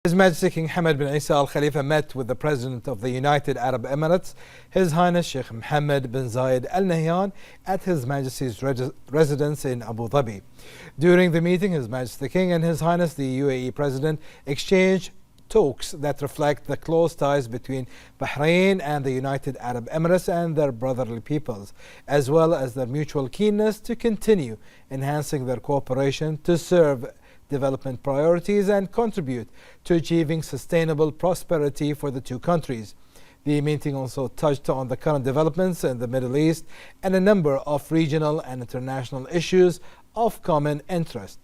His Majesty King Hamad bin Isa Al Khalifa met with the President of the United Arab Emirates, His Highness Sheikh Mohammed bin Zayed Al Nahyan, at His Majesty's residence in Abu Dhabi. During the meeting, His Majesty King and His Highness the UAE President exchanged talks that reflect the close ties between Bahrain and the United Arab Emirates and their brotherly peoples, as well as their mutual keenness to continue enhancing their cooperation to serve development priorities and contribute to achieving sustainable prosperity for the two countries. The meeting also touched on the current developments in the Middle East and a number of regional and international issues of common interest.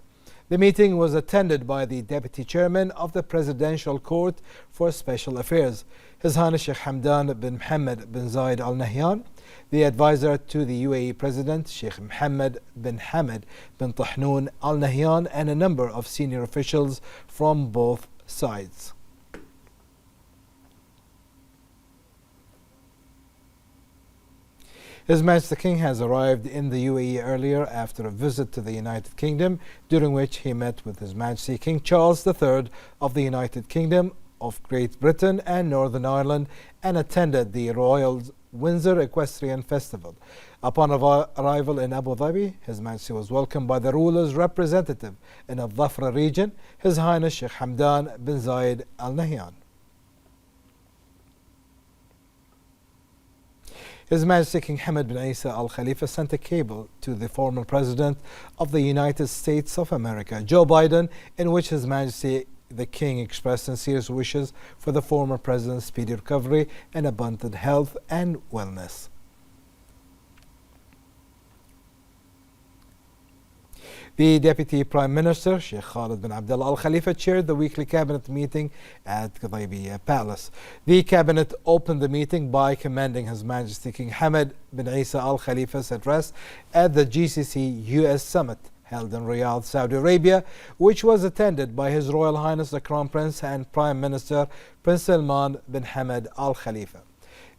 The meeting was attended by the Deputy Chairman of the Presidential Court for Special Affairs, His Highness Sheikh Hamdan bin Mohammed bin Zayed Al Nahyan, the advisor to the UAE President Sheikh Mohammed bin Hamad bin Tahnoon Al Nahyan, and a number of senior officials from both sides. His Majesty the King has arrived in the UAE earlier after a visit to the United Kingdom, during which he met with His Majesty King Charles III of the United Kingdom of Great Britain and Northern Ireland, and attended the Royal Windsor Equestrian Festival. Upon arrival in Abu Dhabi, His Majesty was welcomed by the ruler's representative in the Dhafra region, His Highness Sheikh Hamdan bin Zayed Al Nahyan. His Majesty King Hamad bin Isa Al Khalifa sent a cable to the former President of the United States of America, Joe Biden, in which His Majesty the King expressed sincere wishes for the former President's speedy recovery and abundant health and wellness. The Deputy Prime Minister, Sheikh Khalid bin Abdullah Al Khalifa, chaired the weekly cabinet meeting at Qudaybiya Palace. The cabinet opened the meeting by commending His Majesty King Hamad bin Isa Al Khalifa's address at the GCC US Summit held in Riyadh, Saudi Arabia, which was attended by His Royal Highness the Crown Prince and Prime Minister Prince Salman bin Hamad Al Khalifa.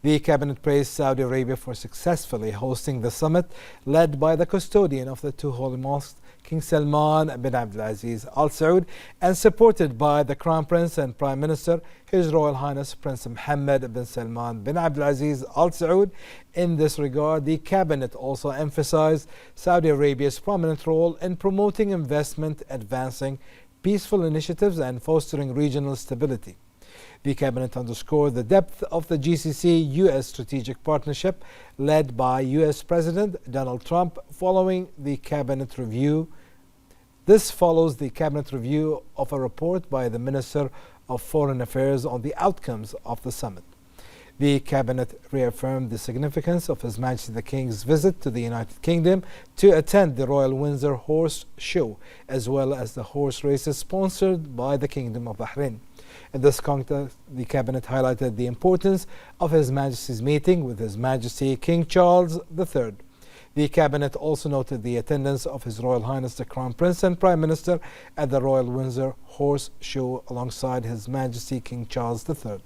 The cabinet praised Saudi Arabia for successfully hosting the summit, led by the custodian of the two holy mosques, King Salman bin Abdulaziz Al Saud, and supported by the Crown Prince and Prime Minister, His Royal Highness Prince Mohammed bin Salman bin Abdulaziz Al Saud. In this regard, the cabinet also emphasized Saudi Arabia's prominent role in promoting investment, advancing peaceful initiatives, and fostering regional stability. The cabinet underscored the depth of the GCC-US strategic partnership led by US President Donald Trump following the cabinet review. This follows the cabinet review of a report by the Minister of Foreign Affairs on the outcomes of the summit. The cabinet reaffirmed the significance of His Majesty the King's visit to the United Kingdom to attend the Royal Windsor Horse Show, as well as the horse races sponsored by the Kingdom of Bahrain. In this context, the cabinet highlighted the importance of His Majesty's meeting with His Majesty King Charles III. The cabinet also noted the attendance of His Royal Highness the Crown Prince and Prime Minister at the Royal Windsor Horse Show alongside His Majesty King Charles III.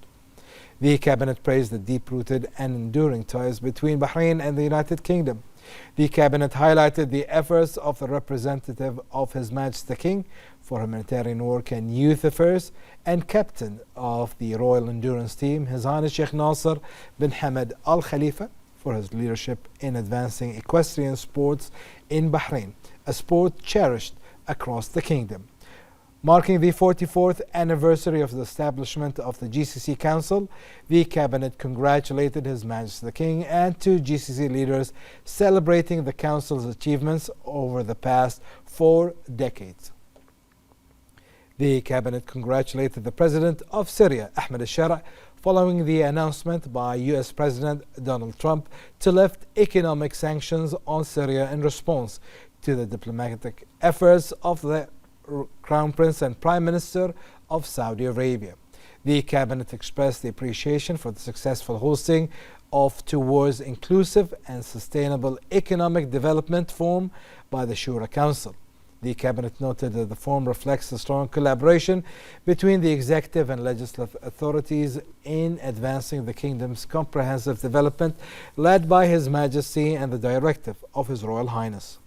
The cabinet praised the deep-rooted and enduring ties between Bahrain and the United Kingdom. The cabinet highlighted the efforts of the representative of His Majesty the King for humanitarian work and youth affairs and captain of the Royal Endurance Team, His Highness Sheikh Nasser bin Hamad Al Khalifa, for his leadership in advancing equestrian sports in Bahrain, a sport cherished across the kingdom. Marking the 44th anniversary of the establishment of the GCC Council, the cabinet congratulated His Majesty the King and two GCC leaders, celebrating the Council's achievements over the past 4 decades. The cabinet congratulated the President of Syria, Ahmed al-Shara, following the announcement by US President Donald Trump to lift economic sanctions on Syria in response to the diplomatic efforts of the Crown Prince and Prime Minister of Saudi Arabia. The cabinet expressed the appreciation for the successful hosting of towards inclusive and sustainable economic development forum by the Shura Council. The cabinet noted that the forum reflects the strong collaboration between the executive and legislative authorities in advancing the kingdom's comprehensive development, led by His Majesty and the directive of His Royal Highness.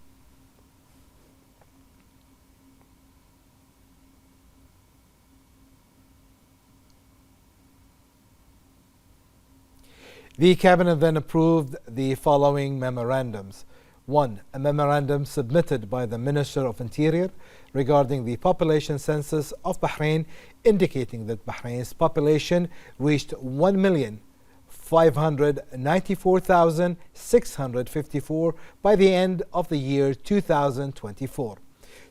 The Cabinet then approved the following memorandums. 1. A memorandum submitted by the Minister of Interior regarding the population census of Bahrain, indicating that Bahrain's population reached 1,594,654 by the end of the year 2024.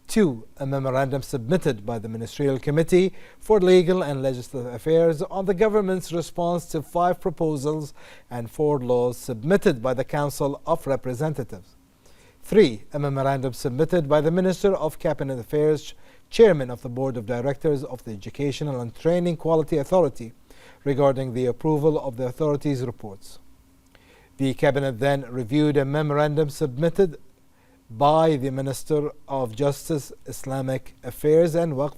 2. A memorandum submitted by the Ministerial Committee for Legal and Legislative Affairs on the government's response to 5 proposals and 4 laws submitted by the Council of Representatives. 3. A memorandum submitted by the Minister of Cabinet Affairs, Chairman of the Board of Directors of the Educational and Training Quality Authority, regarding the approval of the authority's reports. The Cabinet then reviewed a memorandum submitted by the Minister of Justice, Islamic Affairs and Waqf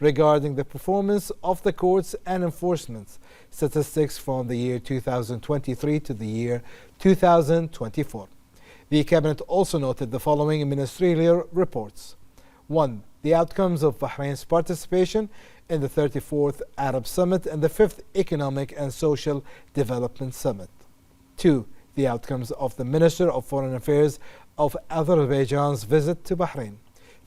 regarding the performance of the courts and enforcement statistics from the year 2023 to the year 2024. The Cabinet also noted the following ministerial reports. 1. The outcomes of Bahrain's participation in the 34th Arab Summit and the 5th Economic and Social Development Summit. 2. The outcomes of the Minister of Foreign Affairs of Azerbaijan's visit to Bahrain.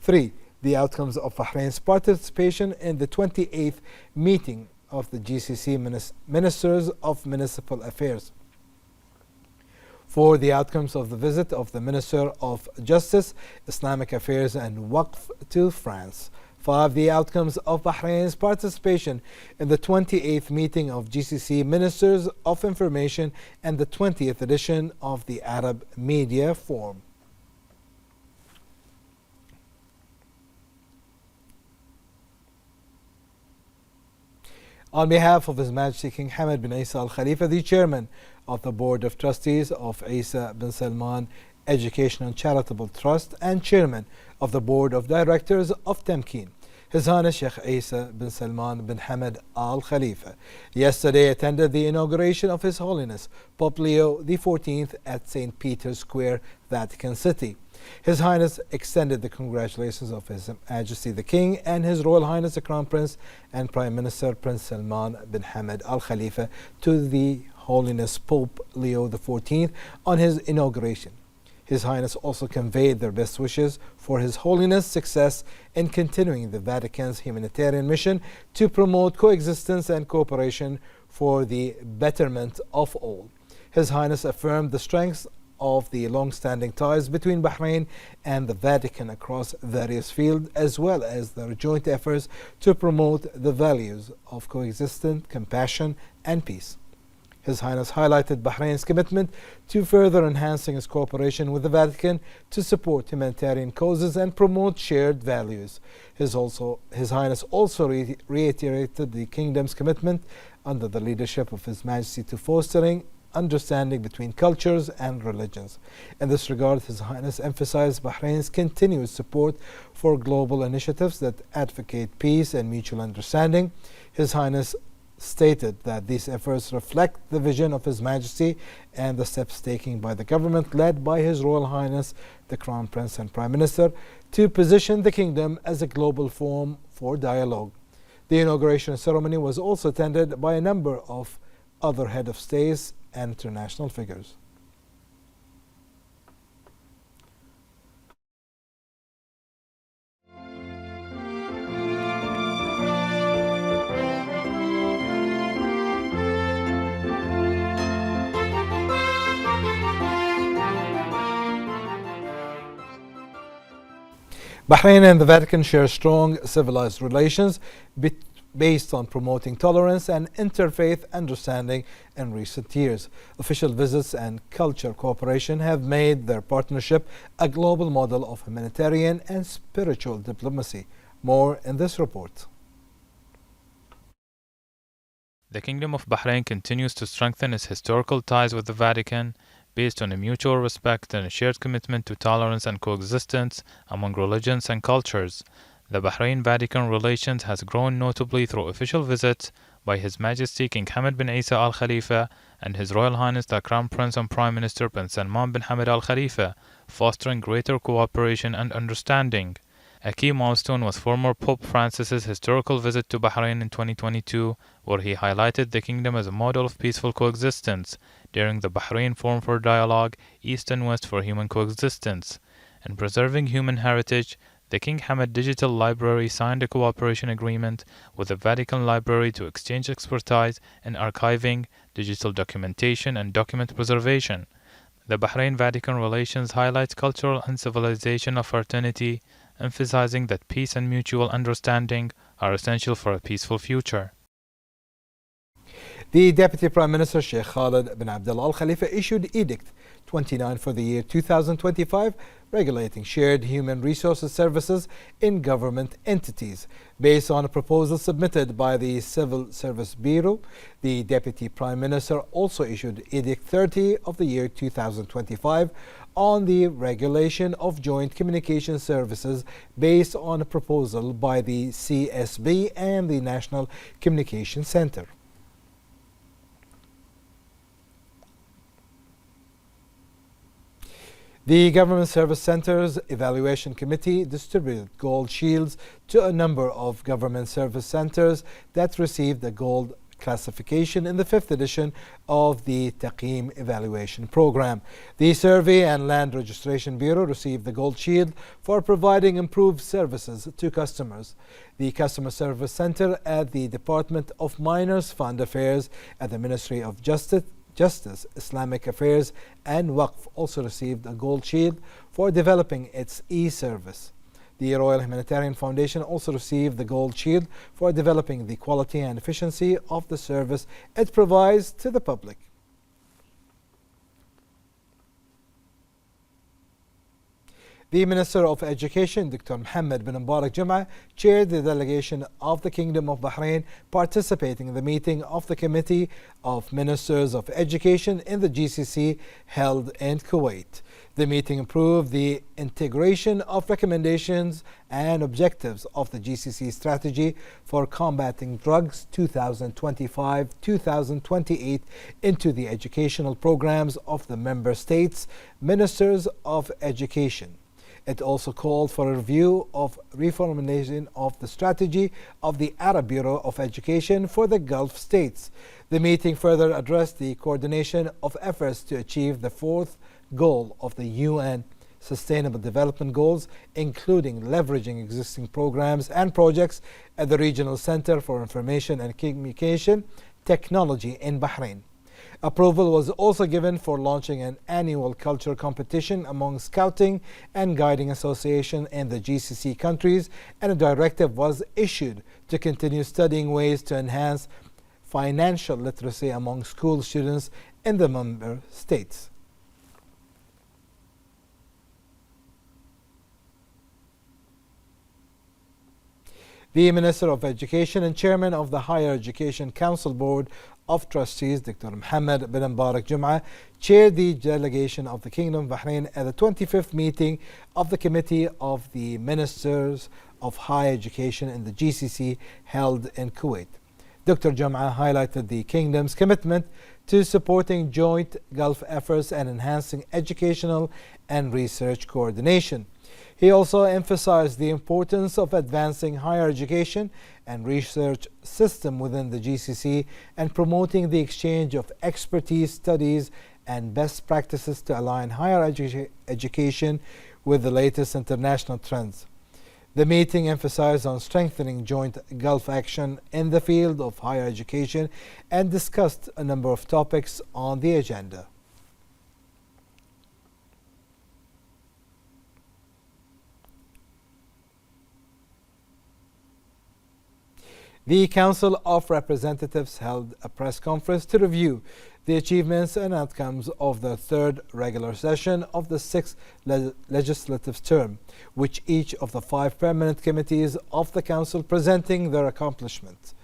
3. The outcomes of Bahrain's participation in the 28th meeting of the GCC Ministers of Municipal Affairs. 4. The outcomes of the visit of the Minister of Justice, Islamic Affairs and Waqf to France. 5. The outcomes of Bahrain's participation in the 28th meeting of GCC Ministers of Information and the 20th edition of the Arab Media Forum. On behalf of His Majesty King Hamad bin Isa Al Khalifa, the Chairman of the Board of Trustees of Isa bin Salman Education and Charitable Trust and Chairman of the Board of Directors of Tamkeen, His Highness Sheikh Isa bin Salman bin Hamad Al Khalifa yesterday attended the inauguration of His Holiness Pope Leo XIV at St. Peter's Square, Vatican City. His Highness extended the congratulations of His Majesty the King and His Royal Highness the Crown Prince and Prime Minister Prince Salman bin Hamad Al Khalifa to the Holiness Pope Leo XIV on his inauguration. His Highness also conveyed their best wishes for His Holiness' success in continuing the Vatican's humanitarian mission to promote coexistence and cooperation for the betterment of all. His Highness affirmed the strength of the long-standing ties between Bahrain and the Vatican across various fields, as well as their joint efforts to promote the values of coexistence, compassion, and peace. His Highness highlighted Bahrain's commitment to further enhancing its cooperation with the Vatican to support humanitarian causes and promote shared values. His Highness also reiterated the Kingdom's commitment under the leadership of His Majesty to fostering understanding between cultures and religions. In this regard, His Highness emphasized Bahrain's continuous support for global initiatives that advocate peace and mutual understanding. His Highness stated that these efforts reflect the vision of His Majesty and the steps taken by the government led by His Royal Highness the Crown Prince and Prime Minister to position the Kingdom as a global forum for dialogue. The inauguration ceremony was also attended by a number of other head of states and international figures. Bahrain and the Vatican share strong civilized relations based on promoting tolerance and interfaith understanding in recent years. Official visits and cultural cooperation have made their partnership a global model of humanitarian and spiritual diplomacy. More in this report. The Kingdom of Bahrain continues to strengthen its historical ties with the Vatican based on a mutual respect and a shared commitment to tolerance and coexistence among religions and cultures. The Bahrain-Vatican relations has grown notably through official visits by His Majesty King Hamad bin Isa Al Khalifa and His Royal Highness the Crown Prince and Prime Minister Prince Salman bin Hamad Al Khalifa, fostering greater cooperation and understanding. A key milestone was former Pope Francis's historical visit to Bahrain in 2022, where he highlighted the kingdom as a model of peaceful coexistence during the Bahrain Forum for Dialogue, East and West for Human Coexistence. In preserving human heritage, the King Hamad Digital Library signed a cooperation agreement with the Vatican Library to exchange expertise in archiving, digital documentation, and document preservation. The Bahrain-Vatican relations highlights cultural and civilizational fraternity, emphasizing that peace and mutual understanding are essential for a peaceful future. The Deputy Prime Minister Sheikh Khalid bin Abdullah Al Khalifa issued Edict 29 for the year 2025 regulating shared human resources services in government entities. Based on a proposal submitted by the Civil Service Bureau, the Deputy Prime Minister also issued Edict 30 of the year 2025 on the regulation of joint communication services based on a proposal by the CSB and the National Communication Center. The Government Service Centre's Evaluation Committee distributed gold shields to a number of government service centres that received the gold classification in the 5th edition of the Taqeem Evaluation Programme. The Survey and Land Registration Bureau received the Gold Shield for providing improved services to customers. The Customer Service Centre at the Department of Minors Fund Affairs at the Ministry of Justice, Islamic Affairs and Waqf also received a Gold Shield for developing its e-service. The Royal Humanitarian Foundation also received the Gold Shield for developing the quality and efficiency of the service it provides to the public. The Minister of Education, Dr. Mohammed bin Mubarak Jum'ah, chaired the delegation of the Kingdom of Bahrain participating in the meeting of the Committee of Ministers of Education in the GCC held in Kuwait. The meeting approved the integration of recommendations and objectives of the GCC strategy for combating drugs 2025-2028 into the educational programs of the member states' ministers of education. It also called for a review of reformulation of the strategy of the Arab Bureau of Education for the Gulf states. The meeting further addressed the coordination of efforts to achieve the 4th goal of the UN Sustainable Development Goals, including leveraging existing programs and projects at the Regional Center for Information and Communication Technology in Bahrain. Approval was also given for launching an annual culture competition among Scouting and Guiding Association in the GCC countries, and a directive was issued to continue studying ways to enhance financial literacy among school students in the member states. The Minister of Education and Chairman of the Higher Education Council Board of Trustees, Dr. Mohammed bin Mubarak Jum'ah, chaired the delegation of the Kingdom of Bahrain at the 25th meeting of the Committee of the Ministers of Higher Education in the GCC held in Kuwait. Dr. Jum'ah highlighted the Kingdom's commitment to supporting joint Gulf efforts and enhancing educational and research coordination. He also emphasized the importance of advancing higher education and research system within the GCC and promoting the exchange of expertise, studies, and best practices to align higher education with the latest international trends. The meeting emphasized on strengthening joint Gulf action in the field of higher education and discussed a number of topics on the agenda. The Council of Representatives held a press conference to review the achievements and outcomes of the 3rd regular session of the 6th legislative term, with each of the 5 permanent committees of the Council presenting their accomplishments.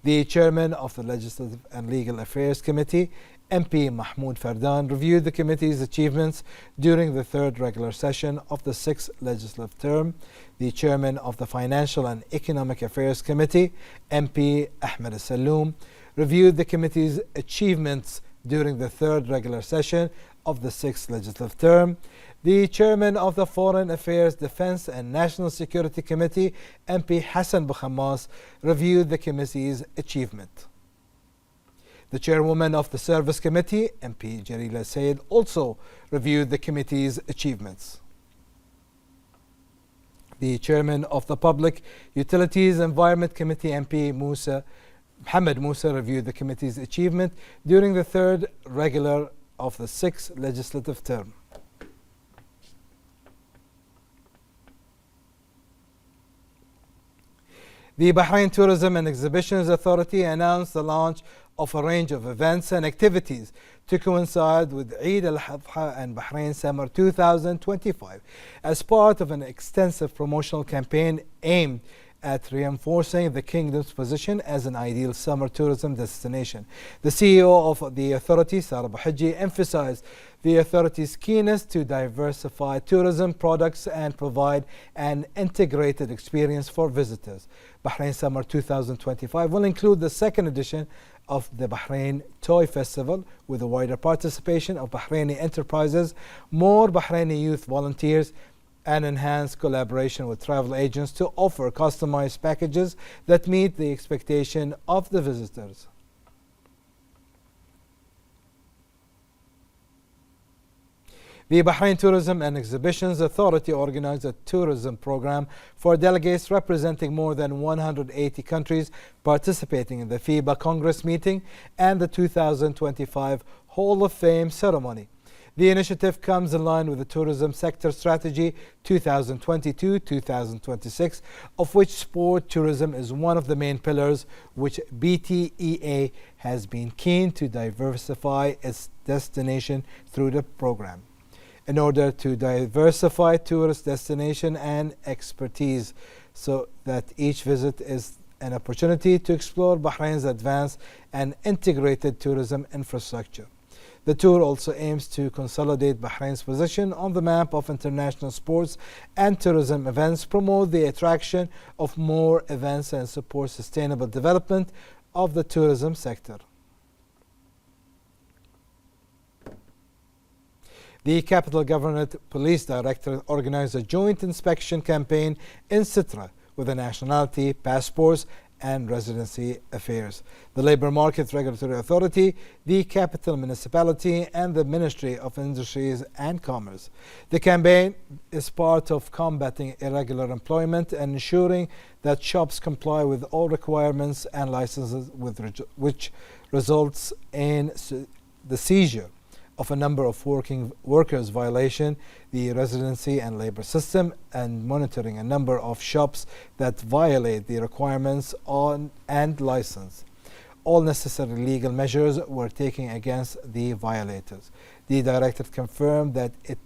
The Chairman of the Legislative and Legal Affairs Committee, MP Mahmoud Fardan, reviewed the committee's achievements during the 3rd regular session of the 6th legislative term. The Chairman of the Financial and Economic Affairs Committee, MP Ahmed Saloom, reviewed the committee's achievements during the 3rd regular session of the 6th legislative term. The chairman of the Foreign Affairs, Defense and National Security Committee, MP Hassan Bukhamas, reviewed the committee's achievement. The chairwoman of the Service Committee, MP Jalila Said, also reviewed the committee's achievements. The chairman of the Public Utilities Environment Committee, MP Mohammed Musa, reviewed the committee's achievement during the third regular of the sixth legislative term. The Bahrain Tourism and Exhibitions Authority announced the launch of a range of events and activities to coincide with Eid al-Adha and Bahrain Summer 2025 as part of an extensive promotional campaign aimed at reinforcing the kingdom's position as an ideal summer tourism destination. The CEO of the authority, Sarah Bouhidji, emphasized the authority's keenness to diversify tourism products and provide an integrated experience for visitors. Bahrain Summer 2025 will include the second edition of the Bahrain Toy Festival with a wider participation of Bahraini enterprises, more Bahraini youth volunteers, and enhanced collaboration with travel agents to offer customized packages that meet the expectation of the visitors. The Bahrain Tourism and Exhibitions Authority organized a tourism program for delegates representing more than 180 countries participating in the FIBA Congress meeting and the 2025 Hall of Fame ceremony. The initiative comes in line with the Tourism Sector Strategy 2022-2026, of which sport tourism is one of the main pillars, which BTEA has been keen to diversify its destination through the program. In order to diversify tourist destination and expertise so that each visit is an opportunity to explore Bahrain's advanced and integrated tourism infrastructure. The tour also aims to consolidate Bahrain's position on the map of international sports and tourism events, promote the attraction of more events, and support sustainable development of the tourism sector. The Capital Governorate Police Director organized a joint inspection campaign in Sitra with the Nationality, Passports and Residency Affairs, the Labour Market Regulatory Authority, the Capital Municipality and the Ministry of Industries and Commerce. The campaign is part of combating irregular employment and ensuring that shops comply with all requirements and licenses, which results in the seizure of a number of workers violation the residency and labor system, and monitoring a number of shops that violate the requirements on and license. All necessary legal measures were taken against the violators. The directorate confirmed that it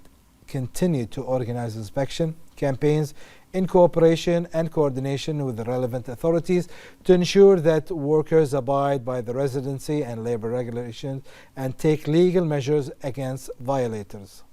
continued to organize inspection campaigns in cooperation and coordination with the relevant authorities to ensure that workers abide by the residency and labor regulations and take legal measures against violators.